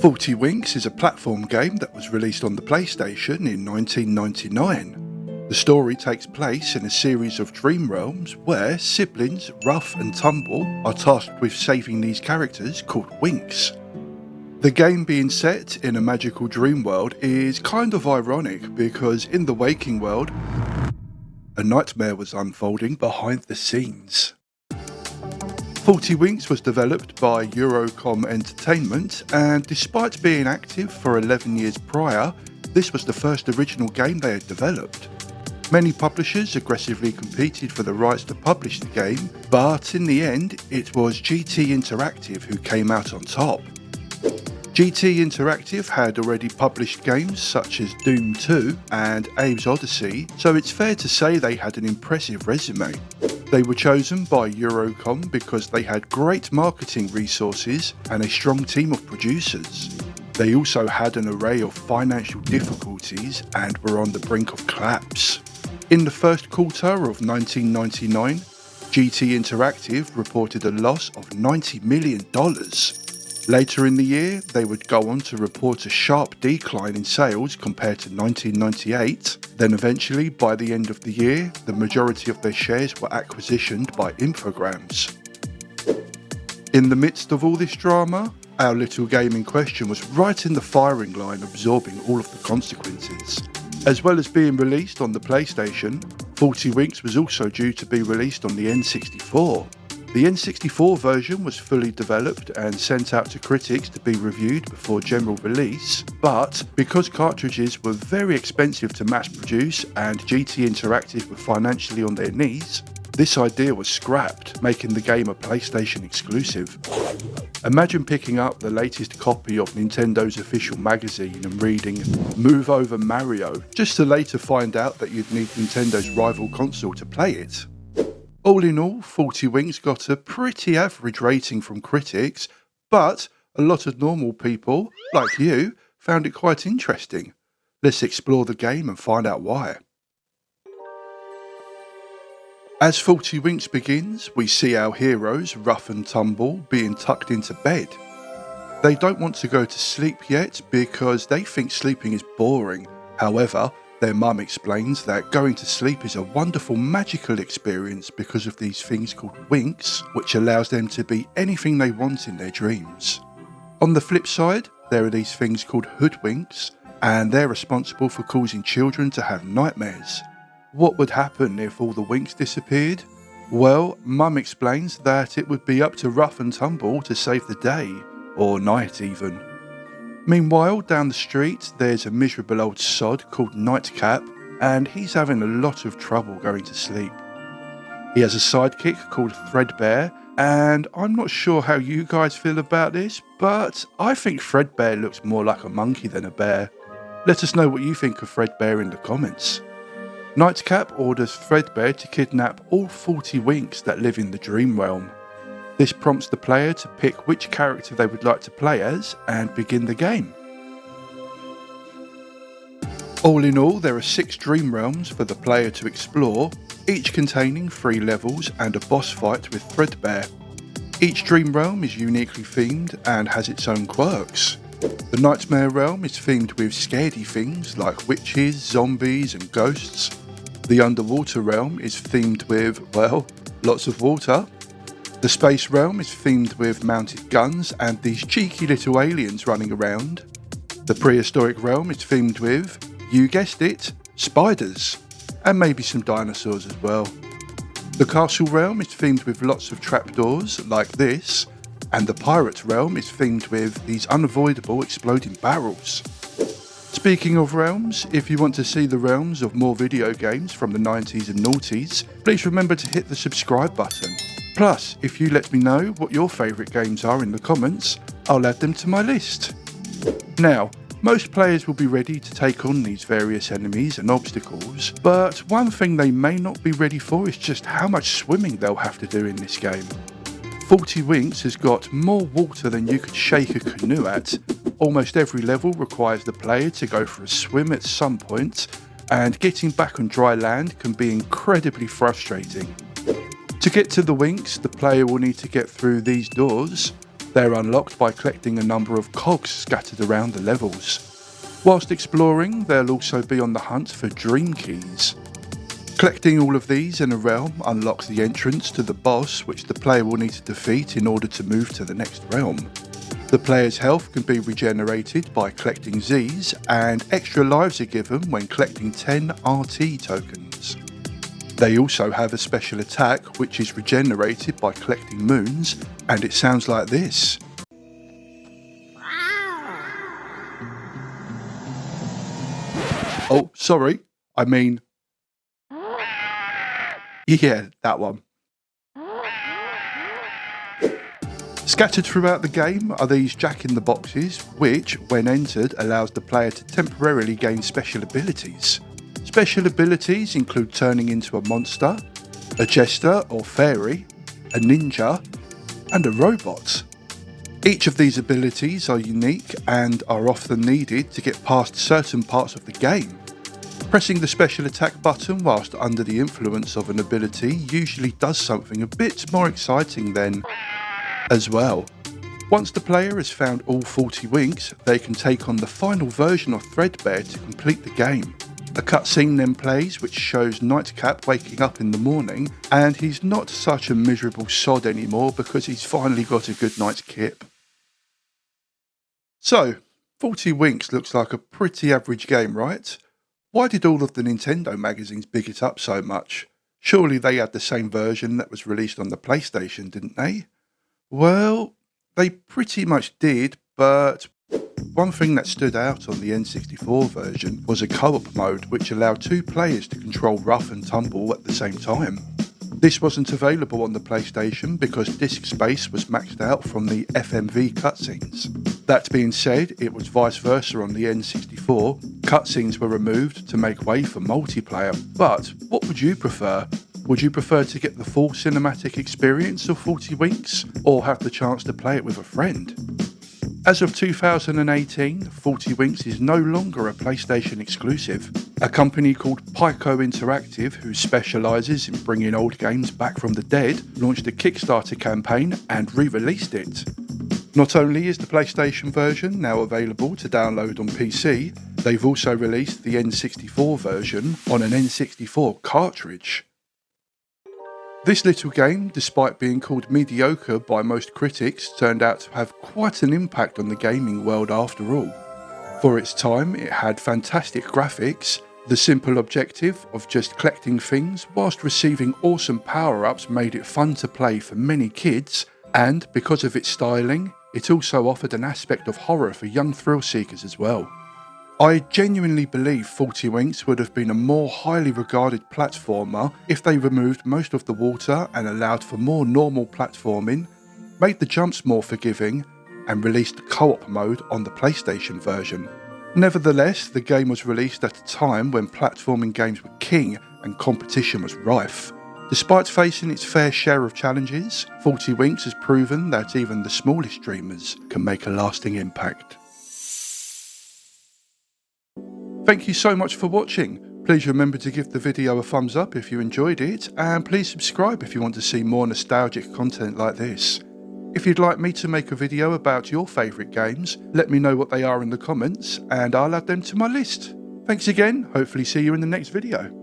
40 Winks is a platform game that was released on the PlayStation in 1999. The story takes place in a series of dream realms where siblings Ruff and Tumble are tasked with saving these characters called Winks. The game being set in a magical dream world is kind of ironic because in the waking world, a nightmare was unfolding behind the scenes. 40 Winks was developed by Eurocom Entertainment, and despite being active for 11 years prior, this was the first original game they had developed. Many publishers aggressively competed for the rights to publish the game, but in the end, it was GT Interactive who came out on top. GT Interactive had already published games such as Doom 2 and Abe's Odyssey, so it's fair to say they had an impressive resume. They were chosen by Eurocom because they had great marketing resources and a strong team of producers. They also had an array of financial difficulties and were on the brink of collapse. In the first quarter of 1999, GT Interactive reported a loss of $90 million. Later in the year, they would go on to report a sharp decline in sales compared to 1998. Then eventually, by the end of the year, the majority of their shares were acquisitioned by Infogrames. In the midst of all this drama, our little game in question was right in the firing line, absorbing all of the consequences. As well as being released on the PlayStation, 40 Winks was also due to be released on the N64. The N64 version was fully developed and sent out to critics to be reviewed before general release, but because cartridges were very expensive to mass produce and GT Interactive were financially on their knees, this idea was scrapped, making the game a PlayStation exclusive. Imagine picking up the latest copy of Nintendo's official magazine and reading "Move Over Mario" just to later find out that you'd need Nintendo's rival console to play it. All in all, 40 Winks got a pretty average rating from critics, but a lot of normal people, like you, found it quite interesting. Let's explore the game and find out why. As 40 Winks begins, we see our heroes, Ruff and Tumble, being tucked into bed. They don't want to go to sleep yet because they think sleeping is boring. However, their mum explains that going to sleep is a wonderful magical experience because of these things called winks, which allows them to be anything they want in their dreams. On the flip side, there are these things called hoodwinks, and they're responsible for causing children to have nightmares. What would happen if all the winks disappeared? Well, Mum explains that it would be up to Ruff and Tumble to save the day, or night even. Meanwhile, down the street, there's a miserable old sod called Nightcap, and he's having a lot of trouble going to sleep. He has a sidekick called Threadbare, and I'm not sure how you guys feel about this, but I think Threadbare looks more like a monkey than a bear. Let us know what you think of Threadbare in the comments. Nightcap orders Threadbare to kidnap all 40 Winks that live in the dream realm. This prompts the player to pick which character they would like to play as and begin the game. All in all, there are 6 dream realms for the player to explore, each containing 3 levels and a boss fight with Threadbare. Each dream realm is uniquely themed and has its own quirks. The Nightmare realm is themed with scaredy things like witches, zombies and ghosts. The Underwater realm is themed with, well, lots of water. The Space realm is themed with mounted guns and these cheeky little aliens running around. The Prehistoric realm is themed with, you guessed it, spiders, and maybe some dinosaurs as well. The Castle realm is themed with lots of trapdoors like this, and the Pirate realm is themed with these unavoidable exploding barrels. Speaking of realms, if you want to see the realms of more video games from the 90s and noughties, please remember to hit the subscribe button. Plus, if you let me know what your favourite games are in the comments, I'll add them to my list. Now, most players will be ready to take on these various enemies and obstacles, but one thing they may not be ready for is just how much swimming they'll have to do in this game. 40 Winks has got more water than you could shake a canoe at. Almost every level requires the player to go for a swim at some point, and getting back on dry land can be incredibly frustrating. To get to the Winks, the player will need to get through these doors, They're unlocked by collecting a number of cogs scattered around the levels. Whilst exploring, they'll also be on the hunt for dream keys. Collecting all of these in a realm unlocks the entrance to the boss, which the player will need to defeat in order to move to the next realm. The player's health can be regenerated by collecting Z's, and extra lives are given when collecting 10 RT tokens. They also have a special attack which is regenerated by collecting moons, and it sounds like this. Oh, sorry, I mean... yeah, that one. Scattered throughout the game are these jack-in-the-boxes, which, when entered, allows the player to temporarily gain special abilities. Special abilities include turning into a monster, a jester or fairy, a ninja, and a robot. Each of these abilities are unique and are often needed to get past certain parts of the game. Pressing the special attack button whilst under the influence of an ability usually does something a bit more exciting then as well. Once the player has found all 40 winks, they can take on the final version of Threadbare to complete the game. A cutscene then plays which shows Nightcap waking up in the morning, and he's not such a miserable sod anymore because he's finally got a good night's kip. So, 40 winks looks like a pretty average game, right? Why did all of the Nintendo magazines big it up so much? Surely they had the same version that was released on the PlayStation, didn't they? Well, they pretty much did, but one thing that stood out on the N64 version was a co-op mode which allowed two players to control rough and tumble at the same time. This wasn't available on the PlayStation because disk space was maxed out from the FMV cutscenes. That being said, it was vice versa on the N64. Cutscenes were removed to make way for multiplayer, but what would you prefer? Would you prefer to get the full cinematic experience of 40 Winks, or have the chance to play it with a friend? As of 2018, 40 Winks is no longer a PlayStation exclusive. A company called Pico Interactive, who specialises in bringing old games back from the dead, launched a Kickstarter campaign and re-released it. Not only is the PlayStation version now available to download on PC, they've also released the N64 version on an N64 cartridge. This little game, despite being called mediocre by most critics, turned out to have quite an impact on the gaming world after all. For its time, it had fantastic graphics, the simple objective of just collecting things whilst receiving awesome power-ups made it fun to play for many kids, and because of its styling, it also offered an aspect of horror for young thrill seekers as well. I genuinely believe 40 Winks would have been a more highly regarded platformer if they removed most of the water and allowed for more normal platforming, made the jumps more forgiving, and released the co-op mode on the PlayStation version. Nevertheless, the game was released at a time when platforming games were king and competition was rife. Despite facing its fair share of challenges, 40 Winks has proven that even the smallest dreamers can make a lasting impact. Thank you so much for watching. Please remember to give the video a thumbs up if you enjoyed it, and please subscribe if you want to see more nostalgic content like this. If you'd like me to make a video about your favourite games, let me know what they are in the comments and I'll add them to my list. Thanks again, hopefully see you in the next video.